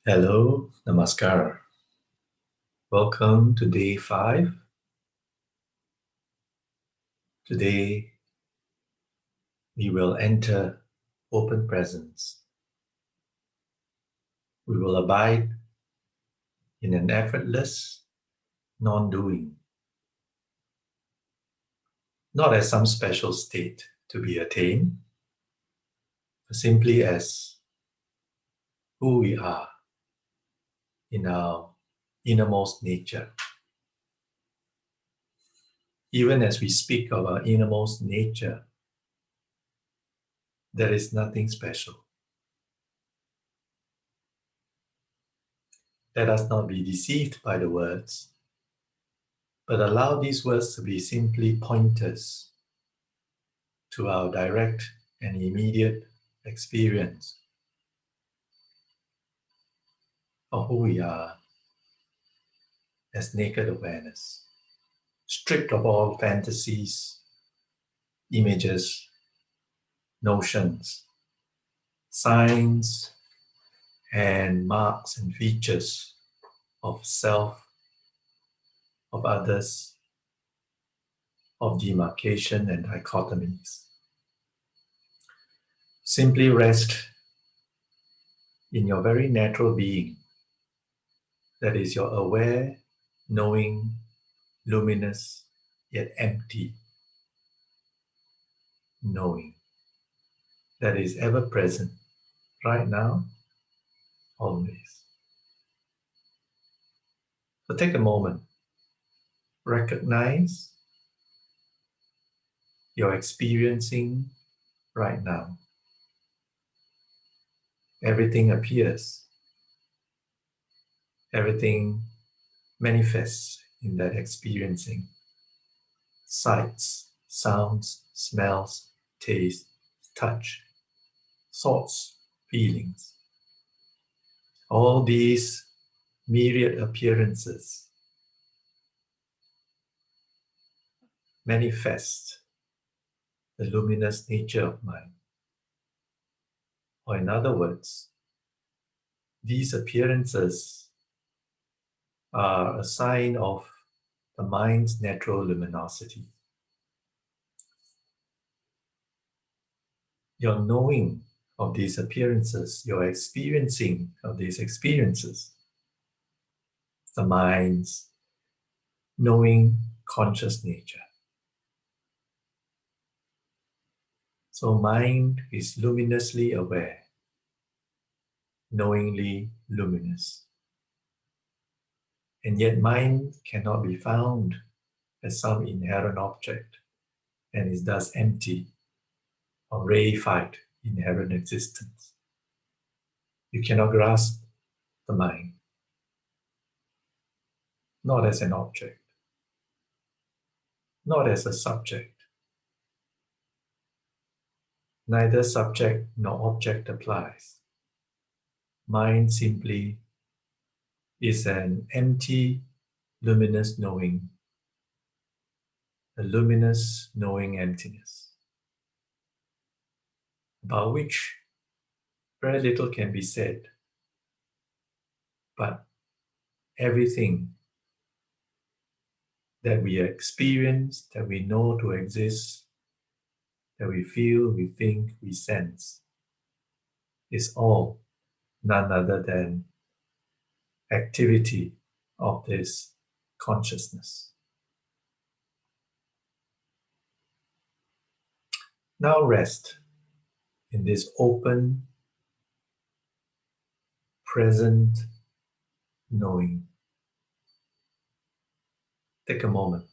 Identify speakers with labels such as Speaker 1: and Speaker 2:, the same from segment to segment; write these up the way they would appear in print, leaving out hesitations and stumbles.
Speaker 1: Hello, Namaskar. Welcome to day 5. Today we will enter open presence. We will abide in an effortless non-doing, not as some special state to be attained, but simply as who we are in our innermost nature. Even as we speak of our innermost nature, there is nothing special. Let us not be deceived by the words, but allow these words to be simply pointers to our direct and immediate experience of who we are as naked awareness, stripped of all fantasies, images, notions, signs, and marks and features of self, of others, of demarcation and dichotomies. Simply rest in your very natural being, that is your aware, knowing, luminous, yet empty knowing that is ever present right now, always. So take a moment, recognize you're experiencing right now. Everything appears, everything manifests in that experiencing. Sights, sounds, smells, taste, touch, thoughts, feelings. All these myriad appearances manifest the luminous nature of mind. Or in other words, these appearances are a sign of the mind's natural luminosity. Your knowing of these appearances, your experiencing of these experiences, the mind's knowing conscious nature. So mind is luminously aware, knowingly luminous. And yet mind cannot be found as some inherent object and is thus empty or reified inherent existence. You cannot grasp the mind, not as an object, not as a subject. Neither subject nor object applies. Mind simply is an empty, luminous knowing, a luminous knowing emptiness, about which very little can be said, but everything that we experience, that we know to exist, that we feel, we think, we sense, is all none other than activity of this consciousness. Now rest in this open, present knowing. Take a moment,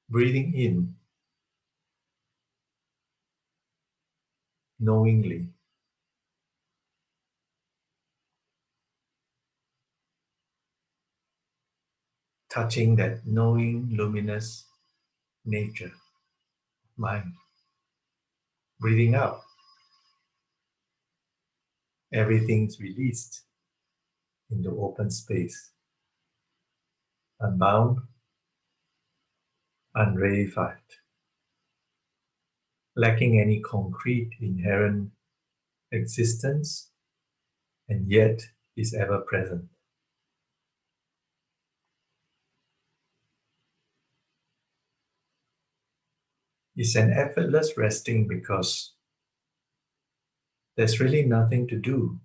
Speaker 1: breathing in knowingly, touching that knowing, luminous nature, mind. Breathing out, everything's released into open space, unbound, unreified, lacking any concrete inherent existence and yet is ever present. It's an effortless resting because there's really nothing to do.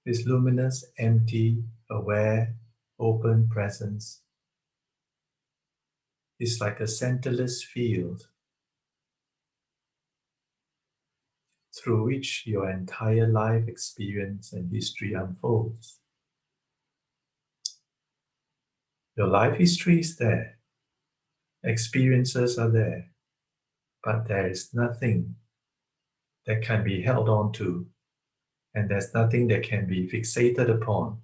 Speaker 1: This luminous, empty, aware, open presence is like a centerless field through which your entire life experience and history unfolds. Your life history is there, experiences are there, but there is nothing that can be held on to, and there's nothing that can be fixated upon.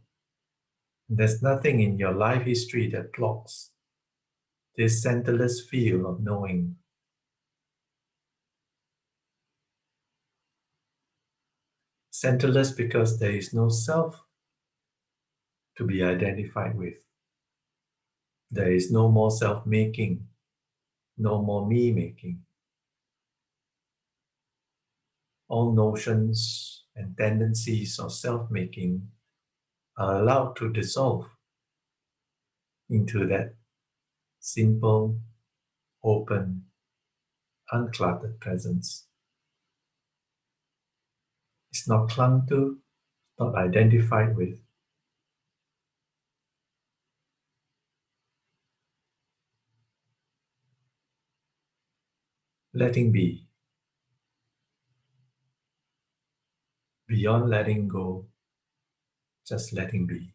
Speaker 1: There's nothing in your life history that blocks this centerless field of knowing. Centerless because there is no self to be identified with. There is no more self-making, no more me-making. All notions and tendencies of self-making are allowed to dissolve into that simple, open, uncluttered presence. It's not clung to, not identified with. Letting be. Beyond letting go, just letting be.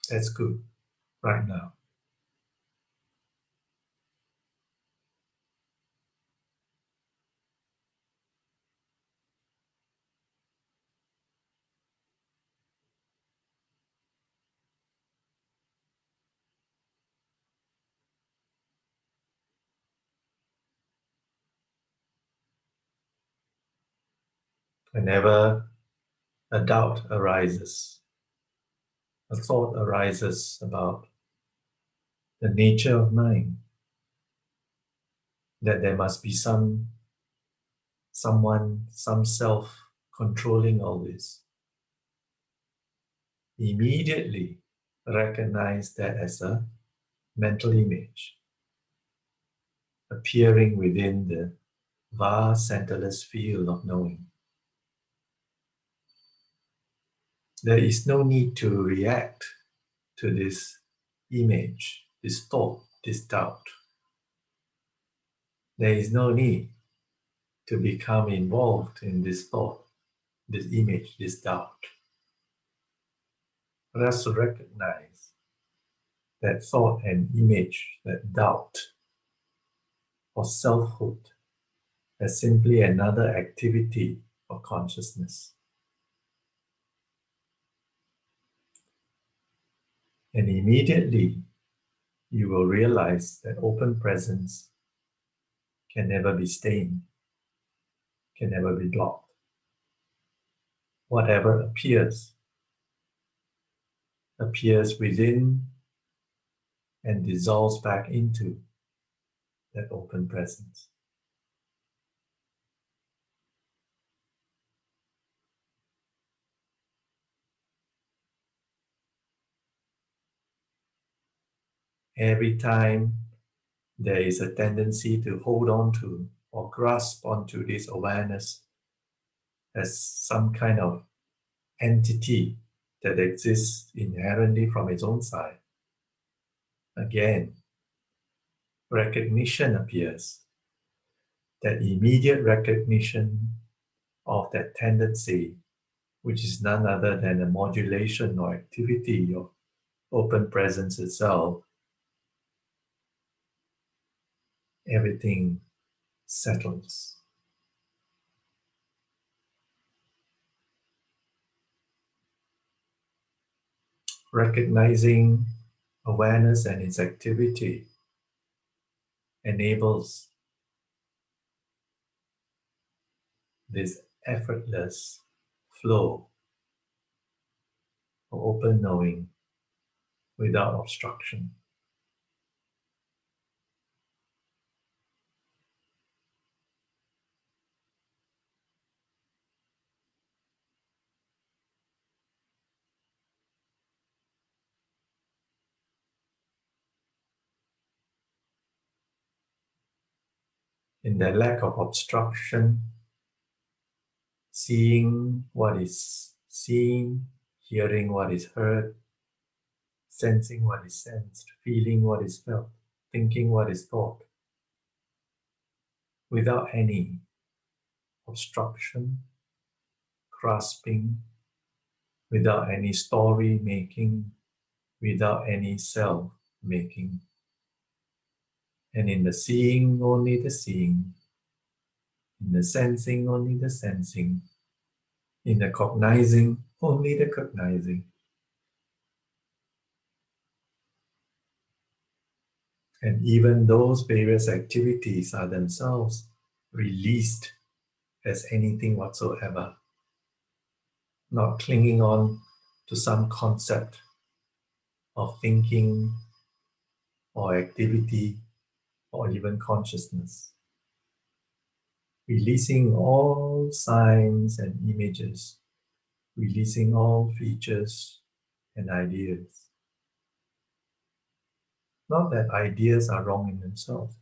Speaker 1: That's good right now. Whenever a doubt arises, a thought arises about the nature of mind, that there must be someone, some self controlling all this. Immediately recognize that as a mental image appearing within the vast centerless field of knowing. There is no need to react to this image, this thought, this doubt. There is no need to become involved in this thought, this image, this doubt. Just to recognize that thought and image, that doubt or selfhood as simply another activity of consciousness. And immediately you will realize that open presence can never be stained, can never be blocked. Whatever appears within and dissolves back into that open presence. Every time there is a tendency to hold on to or grasp onto this awareness as some kind of entity that exists inherently from its own side, again, recognition appears. That immediate recognition of that tendency, which is none other than a modulation or activity of open presence itself, everything settles. Recognizing awareness and its activity enables this effortless flow of open knowing without obstruction. in the lack of obstruction, seeing what is seen, hearing what is heard, sensing what is sensed, feeling what is felt, thinking what is thought, without any obstruction, grasping, without any story making, without any self making. And in the seeing, only the seeing, in the sensing, only the sensing, in the cognizing, only the cognizing. And even those various activities are themselves released as anything whatsoever, not clinging on to some concept of thinking or activity or even consciousness. Releasing all signs and images, releasing all features and ideas. Not that ideas are wrong in themselves,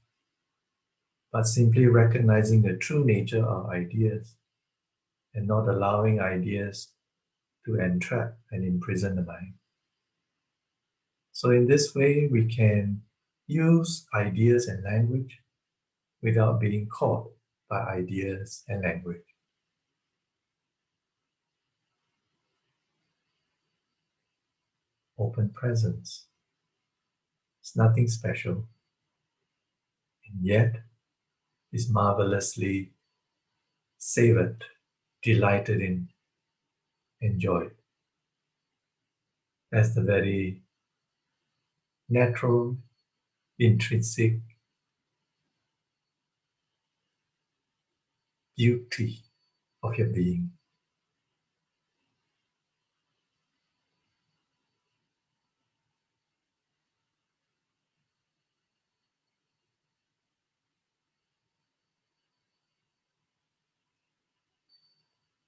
Speaker 1: but simply recognizing the true nature of ideas and not allowing ideas to entrap and imprison the mind. So in this way, we can use ideas and language without being caught by ideas and language. Open presence. It's nothing special, and yet is marvelously savored, delighted in, enjoyed, as the very natural, intrinsic beauty of your being.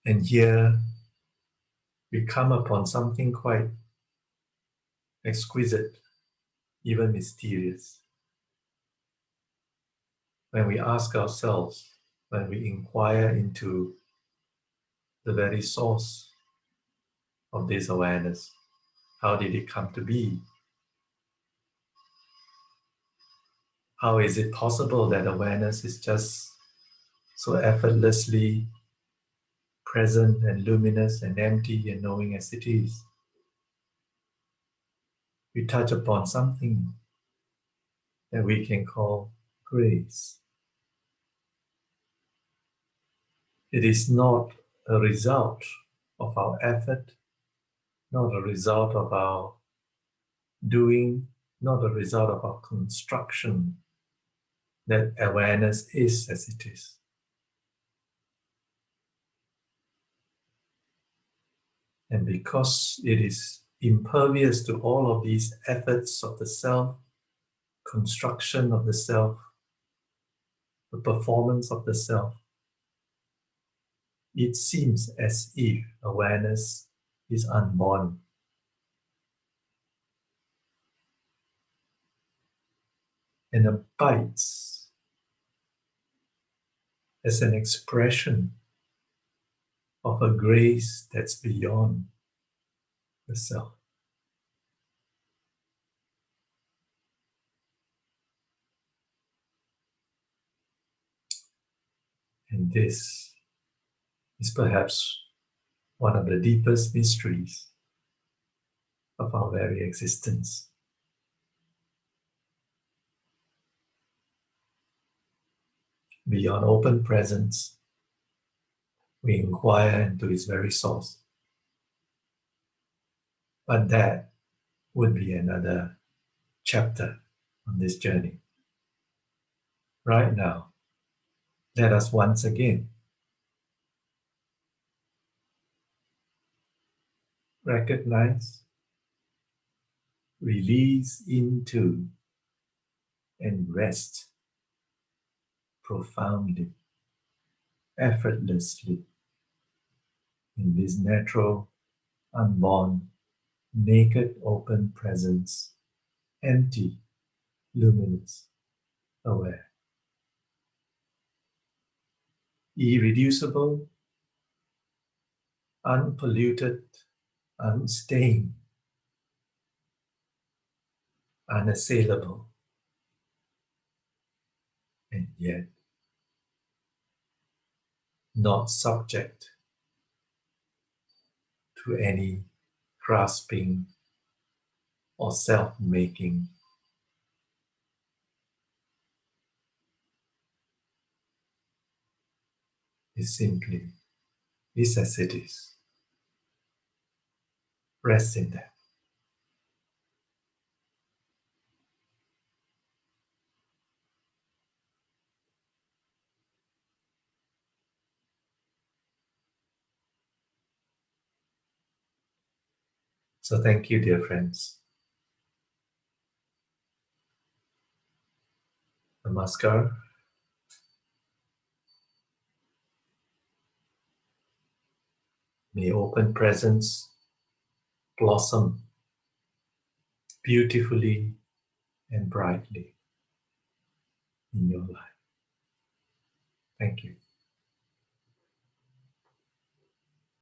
Speaker 1: And here we come upon something quite exquisite, even mysterious. When we ask ourselves, when we inquire into the very source of this awareness, how did it come to be? How is it possible that awareness is just so effortlessly present and luminous and empty and knowing as it is? We touch upon something that we can call grace. It is not a result of our effort, not a result of our doing, not a result of our construction, that awareness is as it is. And because it is impervious to all of these efforts of the self, construction of the self, the performance of the self, it seems as if awareness is unborn. And abides as an expression of a grace that's beyond the self. And this is perhaps one of the deepest mysteries of our very existence. Beyond open presence, we inquire into its very source. But that would be another chapter on this journey. Right now, let us once again recognize, release into, and rest profoundly, effortlessly in this natural, unborn, naked, open presence, empty, luminous, aware. irreducible, unpolluted, unstained, unassailable, and yet not subject to any grasping or self-making. It simply is as it is. Rest in that. So thank you, dear friends. Namaskar. May open presence blossom beautifully and brightly in your life. Thank you.